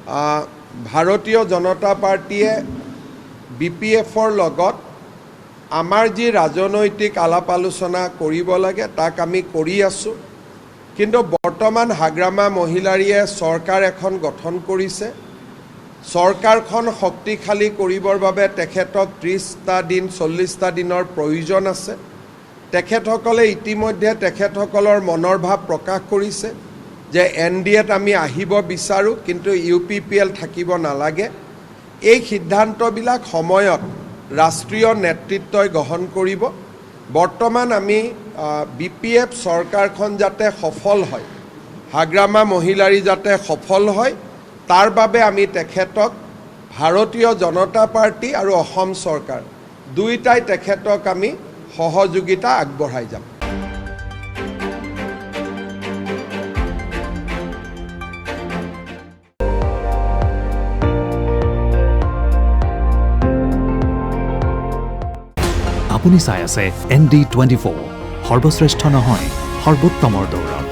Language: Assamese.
ভাৰতীয় জনতা পাৰ্টীয়ে BPFৰ লগত আমাৰ যি ৰাজনৈতিক আলাপ আলোচনা কৰিব লাগে তাক আমি কৰি আছোঁ। কিন্তু বৰ্তমান হাগ্ৰামা মহিলাৰীয়ে চৰকাৰ এখন গঠন কৰিছে। চৰকাৰখন শক্তিশালী কৰিবৰ বাবে তেখেতক 30টা দিন 40টা দিনৰ প্ৰয়োজন আছে। তেখেতসকলে ইতিমধ্যে তেখেতসকলৰ মনৰ ভাৱ প্ৰকাশ কৰিছে যে NDAত আমি আহিব বিচাৰোঁ, কিন্তু UPPL থাকিব নালাগে। এই সিদ্ধান্তবিলাক সময়ত ৰাষ্ট্ৰীয় নেতৃত্বই গ্ৰহণ কৰিব। বৰ্তমান আমি BPF চৰকাৰখন যাতে সফল হয়, হাগ্ৰামা মহিলাৰী যাতে সফল হয়, তাৰ বাবে আমি তেখেতক ভাৰতীয় জনতা পাৰ্টি আৰু অসম চৰকাৰ দুয়োটাই তেখেতক আমি সহযোগিতা আগবঢ়াই যাম। আপুনি চাই আছে ND24, সৰ্বশ্ৰেষ্ঠ নহয় সৰ্বোত্তমৰ দৌৰত।